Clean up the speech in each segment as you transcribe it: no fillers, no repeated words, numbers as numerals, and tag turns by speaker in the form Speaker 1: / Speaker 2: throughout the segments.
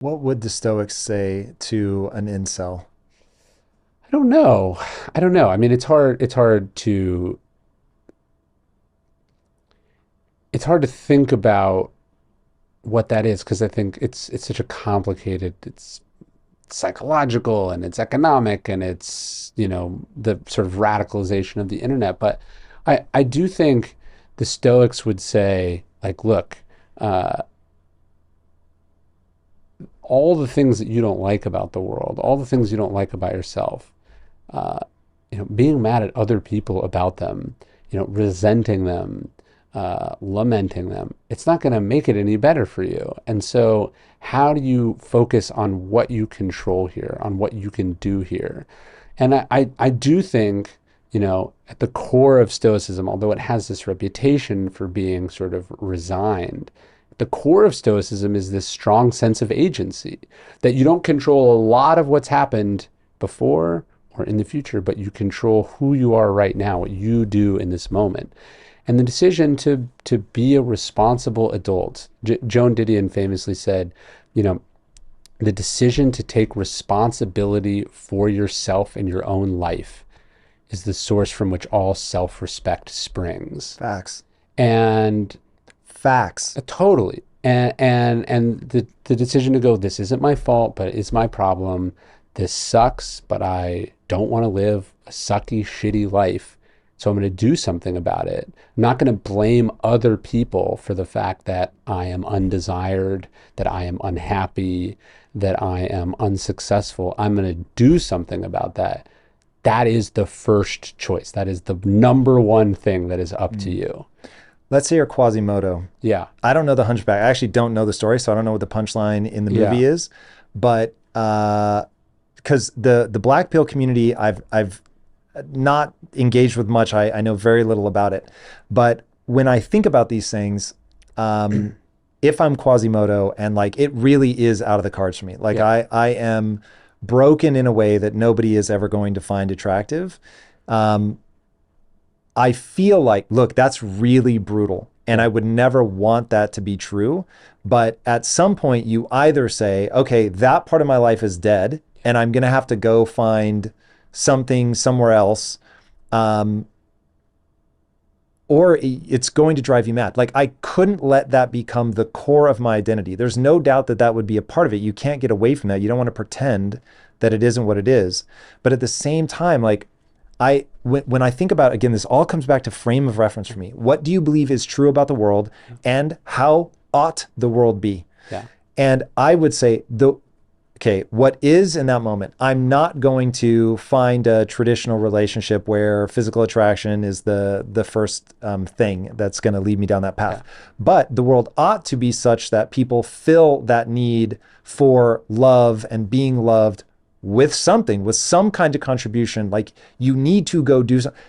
Speaker 1: What would the Stoics say to an incel?
Speaker 2: I don't know. I don't know. I mean, it's hard to think about what that is because I think it's such a complicated. It's psychological and it's economic and it's the sort of radicalization of the internet. But I do think the Stoics would say like, look, uh, all the things that you don't like about the world, all the things you don't like about yourself, uh, being mad at other people about them, resenting them, lamenting them, it's not going to make it any better for you. And so, how do you focus on what you control here, on what you can do here? And I do think, at the core of Stoicism, although it has this reputation for being sort of resigned, the core of Stoicism is this strong sense of agency that you don't control a lot of what's happened before or in the future, but you control who you are right now, what you do in this moment. And the decision to be a responsible adult. Joan Didion famously said, you know, the decision to take responsibility for yourself and your own life is the source from which all self-respect springs.
Speaker 1: Facts.
Speaker 2: And
Speaker 1: Facts.
Speaker 2: totally. And the decision to go, this isn't my fault, but it's my problem. This sucks, but I don't want to live a sucky, shitty life. So I'm going to do something about it. I'm not going to blame other people for the fact that I am undesired, that I am unhappy, that I am unsuccessful. I'm going to do something about that. That is the first choice. That is the number one thing that is up to
Speaker 1: Mm.
Speaker 2: you.
Speaker 1: Let's say you're Quasimodo.
Speaker 2: Yeah.
Speaker 1: I don't know the Hunchback. I actually don't know the story, so I don't know what the punchline in the
Speaker 2: Yeah.
Speaker 1: movie is. But because the black pill community, I've not engaged with much. I know very little about it. But when I think about these things, if I'm Quasimodo and like it really is out of the cards for me, like
Speaker 2: Yeah.
Speaker 1: I am broken in a way that nobody is ever going to find attractive. Um, I feel like, look, that's really brutal. And I would never want that to be true. But at some point, you either say, okay, that part of my life is dead, and I'm going to have to go find something somewhere else. Um, or it's going to drive you mad. Like, I couldn't let that become the core of my identity. There's no doubt that that would be a part of it. You can't get away from that. You don't want to pretend that it isn't what it is. But at the same time, like, when I think about, again, this all comes back to frame of reference for me. What do you believe is true about the world, and how ought the world be?
Speaker 2: Yeah.
Speaker 1: And I would say okay, what is in that moment? I'm not going to find a traditional relationship where physical attraction is the first thing that's going to lead me down that path.
Speaker 2: Yeah.
Speaker 1: But the world ought to be such that people fill that need for love and being loved with something, with some kind of contribution. Like, you need to go do something.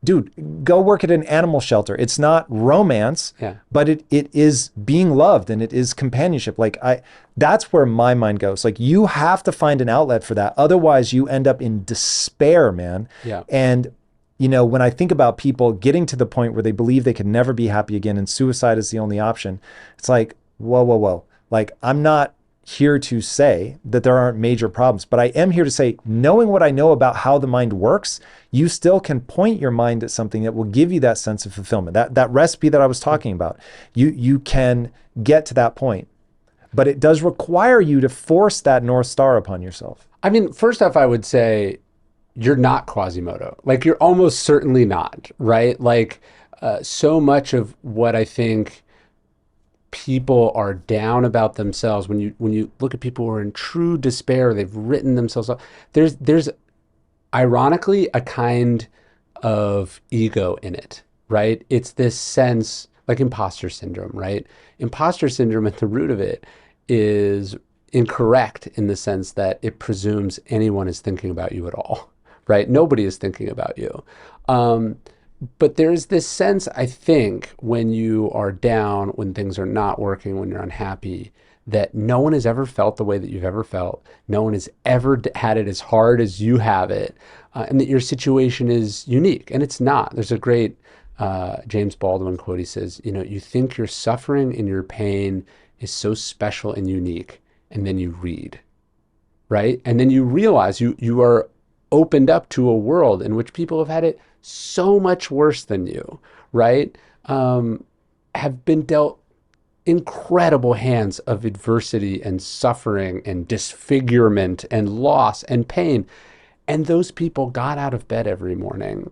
Speaker 1: Dude, go work at an animal shelter. It's not romance,
Speaker 2: Yeah.
Speaker 1: but it is being loved, and it is companionship. Like, that's where my mind goes. Like, you have to find an outlet for that. Otherwise you end up in despair, man.
Speaker 2: Yeah.
Speaker 1: And when I think about people getting to the point where they believe they can never be happy again and suicide is the only option, it's like, whoa, whoa, whoa. Like, I'm not here to say that there aren't major problems, but I am here to say, knowing what I know about how the mind works, you still can point your mind at something that will give you that sense of fulfillment. That recipe that I was talking about, you can get to that point, but it does require you to force that North Star upon yourself.
Speaker 2: I mean, first off, I would say you're not Quasimodo. Like, you're almost certainly not, right? Like, so much of what I think people are down about themselves when you look at people who are in true despair, they've written themselves off. There's ironically a kind of ego in it, right? It's this sense like imposter syndrome, right? Imposter syndrome at the root of it is incorrect in the sense that it presumes anyone is thinking about you at all, right? Nobody is thinking about you. Um, but there's this sense, I think, when you are down, when things are not working, when you're unhappy, that no one has ever felt the way that you've ever felt. No one has ever had it as hard as you have it, and that your situation is unique. And it's not. There's a great James Baldwin quote. He says, you think your suffering and your pain is so special and unique, and then you read, right? And then you realize you are opened up to a world in which people have had it so much worse than you, right? Um, have been dealt incredible hands of adversity and suffering and disfigurement and loss and pain. And those people got out of bed every morning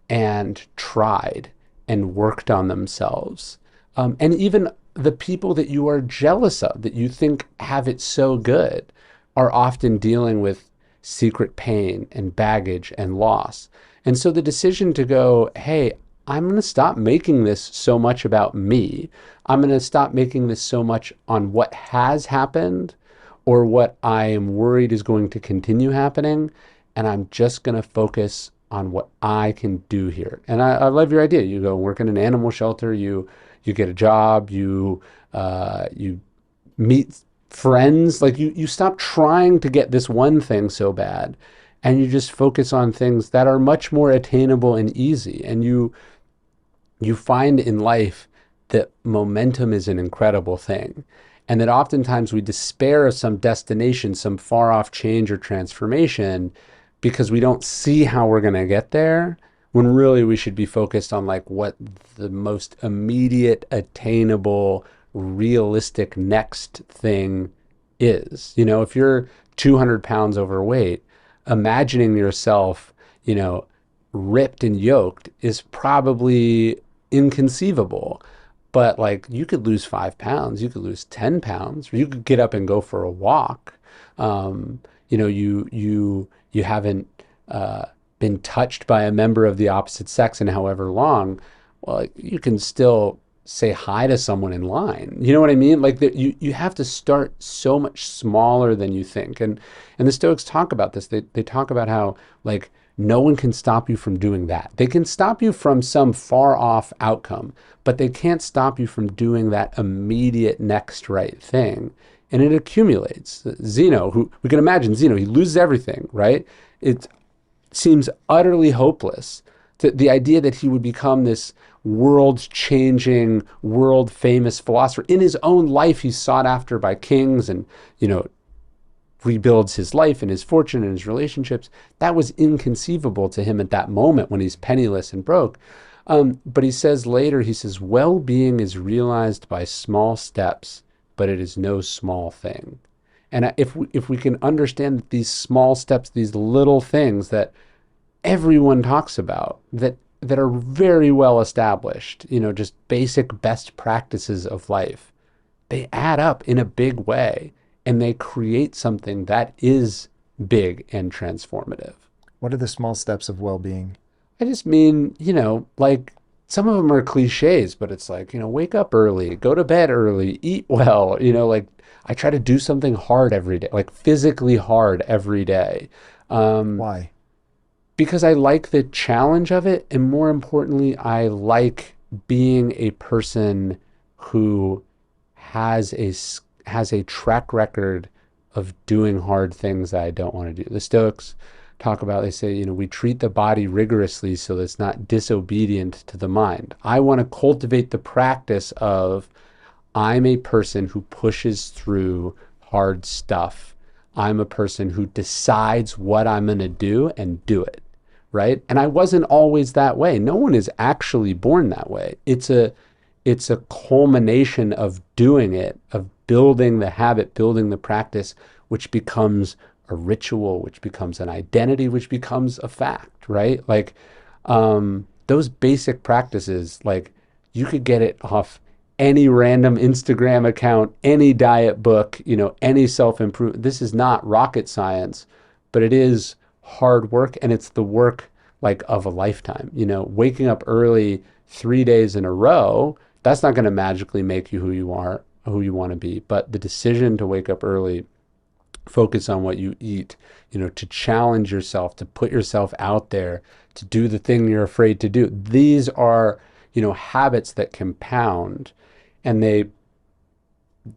Speaker 2: and tried and worked on themselves. And even the people that you are jealous of, that you think have it so good, are often dealing with secret pain and baggage and loss. And so the decision to go, hey, I'm going to stop making this so much about me. I'm going to stop making this so much on what has happened or what I am worried is going to continue happening. And I'm just going to focus on what I can do here. And I love your idea. You go work in an animal shelter, you get a job, you meet friends, like you stop trying to get this one thing so bad and you just focus on things that are much more attainable and easy. And you find in life that momentum is an incredible thing. And that oftentimes we despair of some destination, some far off change or transformation because we don't see how we're going to get there, when really we should be focused on like what the most immediate, attainable, realistic next thing is. You know, if you're 200 pounds overweight, imagining yourself, you know, ripped and yoked is probably inconceivable. But like you could lose 5 pounds, you could lose 10 pounds, or you could get up and go for a walk. Um, you know, you haven't been touched by a member of the opposite sex in however long. Well, you can still say hi to someone in line. You know what I mean? Like you have to start so much smaller than you think. And the Stoics talk about this. They talk about how like no one can stop you from doing that. They can stop you from some far off outcome, but they can't stop you from doing that immediate next right thing. And it accumulates. Zeno, who we can imagine Zeno, he loses everything, right? It seems utterly hopeless. The idea that he would become this world-changing, world-famous philosopher. In his own life, he's sought after by kings and, you know, rebuilds his life and his fortune and his relationships. That was inconceivable to him at that moment when he's penniless and broke. But he says later, he says, well-being is realized by small steps, but it is no small thing. And if we can understand that these small steps, these little things that everyone talks about, that are very well established, you know, just basic best practices of life, they add up in a big way and they create something that is big and transformative.
Speaker 1: What are the small steps of well-being?
Speaker 2: I just mean, you know, like some of them are cliches, but it's like, you know, wake up early, go to bed early, eat well, you know, like I try to do something hard every day, like physically hard every day. Um,
Speaker 1: Why?
Speaker 2: because I like the challenge of it. And more importantly, I like being a person who has has a track record of doing hard things that I don't want to do. The Stoics talk about, they say, you know, we treat the body rigorously so that it's not disobedient to the mind. I want to cultivate the practice of I'm a person who pushes through hard stuff. I'm a person who decides what I'm going to do and do it, right? And I wasn't always that way. No one is actually born that way. It's a culmination of doing it, of building the habit, building the practice, which becomes a ritual, which becomes an identity, which becomes a fact, right? Like those basic practices, like you could get it off any random Instagram account, any diet book, you know, any self-improvement. This is not rocket science, but it is hard work, and it's the work like of a lifetime. You know, waking up early 3 days in a row, that's not going to magically make you who you are, who you want to be. But the decision to wake up early, focus on what you eat, you know, to challenge yourself, to put yourself out there, to do the thing you're afraid to do. These are, you know, habits that compound, and they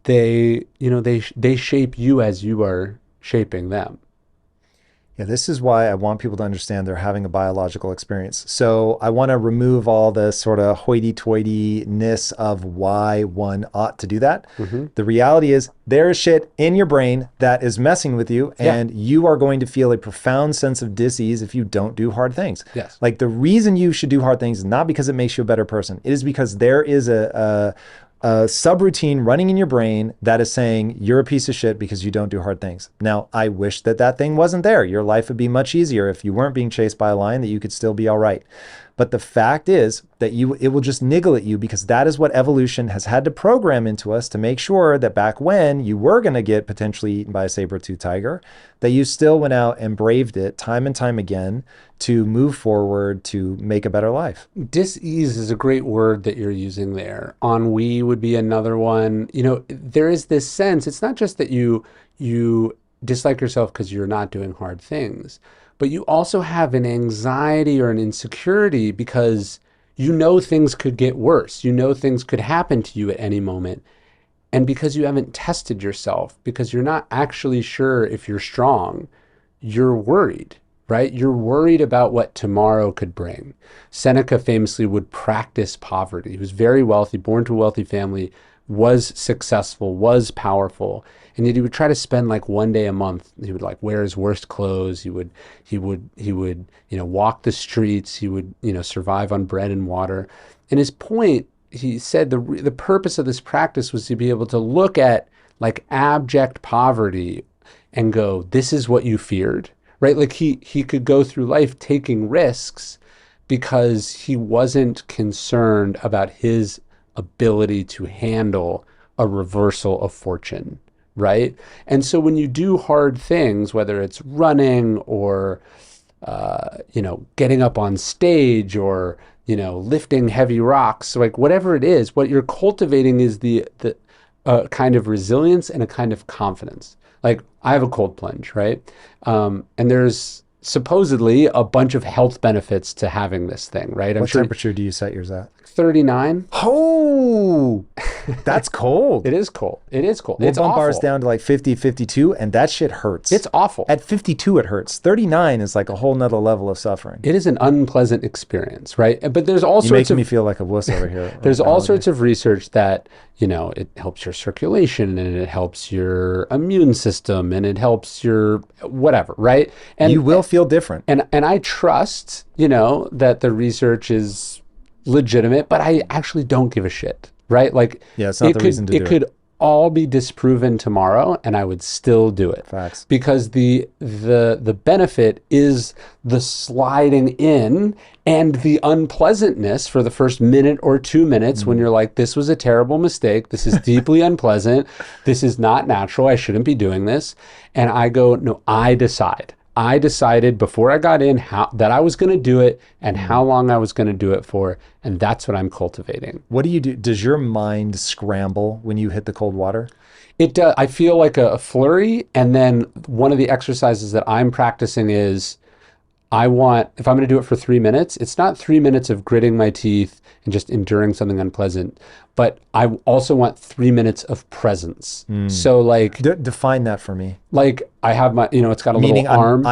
Speaker 2: you know they shape you as you are shaping them.
Speaker 1: Yeah, this is why I want people to understand they're having a biological experience. So I want to remove all the sort of hoity-toity-ness of why one ought to do that.
Speaker 2: Hmm.
Speaker 1: The reality is there is shit in your brain that is messing with you,
Speaker 2: Yeah.
Speaker 1: and you are going to feel a profound sense of dis-ease if you don't do hard things.
Speaker 2: Yes.
Speaker 1: Like the reason you should do hard things is not because it makes you a better person. It is because there is a subroutine running in your brain that is saying you're a piece of shit because you don't do hard things. Now, I wish that that thing wasn't there. Your life would be much easier if you weren't being chased by a lion, that you could still be all right. But the fact is that it will just niggle at you because that is what evolution has had to program into us to make sure that back when you were going to get potentially eaten by a saber-toothed tiger, that you still went out and braved it time and time again to move forward to make a better life.
Speaker 2: Dis-ease is a great word that you're using there. Ennui would be another one. There is this sense, it's not just that you dislike yourself because you're not doing hard things, but you also have an anxiety or an insecurity because you know things could get worse. You know things could happen to you at any moment. And because you haven't tested yourself, because you're not actually sure if you're strong, you're worried, right? You're worried about what tomorrow could bring. Seneca famously would practice poverty. He was very wealthy, born to a wealthy family, was successful, was powerful, and yet he would try to spend like one day a month. He would like wear his worst clothes. He would walk the streets. He would survive on bread and water. And his point, he said, the purpose of this practice was to be able to look at like abject poverty and go, this is what you feared, right? Like he could go through life taking risks because he wasn't concerned about his ability to handle a reversal of fortune, right? And so when you do hard things, whether it's running or getting up on stage or lifting heavy rocks, like whatever it is, what you're cultivating is the kind of resilience and a kind of confidence. Like I have a cold plunge, right? And there's supposedly a bunch of health benefits to having this thing, right?
Speaker 1: What temperature do you set yours at?
Speaker 2: 39.
Speaker 1: Oh, that's cold.
Speaker 2: It is cold. It is cold.
Speaker 1: We'll
Speaker 2: It's
Speaker 1: bump ours
Speaker 2: awful.
Speaker 1: down to like 50, 52, and that shit hurts.
Speaker 2: It's awful.
Speaker 1: At 52, it hurts. 39 is like a whole nother level of suffering.
Speaker 2: It is an unpleasant experience, right? But there's all
Speaker 1: You're
Speaker 2: sorts
Speaker 1: making
Speaker 2: of
Speaker 1: me feel like a wuss over here.
Speaker 2: there's all sorts of research that it helps your circulation and it helps your immune system and it helps your whatever, right? And
Speaker 1: you will feel different.
Speaker 2: And I trust, that the research is legitimate, but I actually don't give a shit, right? Like,
Speaker 1: Yeah, it's not the reason to do it.
Speaker 2: It could all be disproven tomorrow, and I would still do it.
Speaker 1: Facts.
Speaker 2: Because the benefit is the sliding in and the unpleasantness for the first minute or 2 minutes when you're like, this was a terrible mistake. This is deeply unpleasant. This is not natural. I shouldn't be doing this. And I go, no, I decide. I decided before I got in that I was going to do it and how long I was going to do it for. And that's what I'm cultivating.
Speaker 1: What do you do? Does your mind scramble when you hit the cold water?
Speaker 2: It does. I feel like a flurry. And then one of the exercises that I'm practicing is if I'm going to do it for 3 minutes, it's not 3 minutes of gritting my teeth and just enduring something unpleasant, but I also want 3 minutes of presence. So like,
Speaker 1: define that for me.
Speaker 2: like I have my, it's got a
Speaker 1: Meaning
Speaker 2: little arm.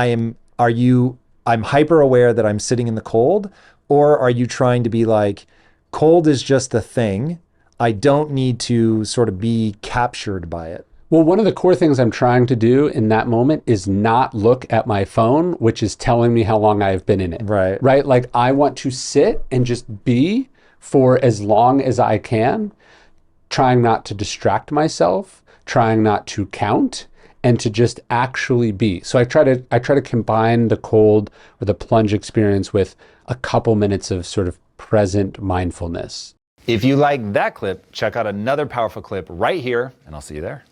Speaker 1: I'm hyper aware that I'm sitting in the cold, or are you trying to be like, cold is just a thing. I don't need to sort of be captured by it.
Speaker 2: Well, one of the core things I'm trying to do in that moment is not look at my phone, which is telling me how long I've been in it.
Speaker 1: Right.
Speaker 2: Right? Like I want to sit and just be for as long as I can, trying not to distract myself, trying not to count, and to just actually be. So I try to combine the cold or the plunge experience with a couple minutes of sort of present mindfulness.
Speaker 1: If you like that clip, check out another powerful clip right here, and I'll see you there.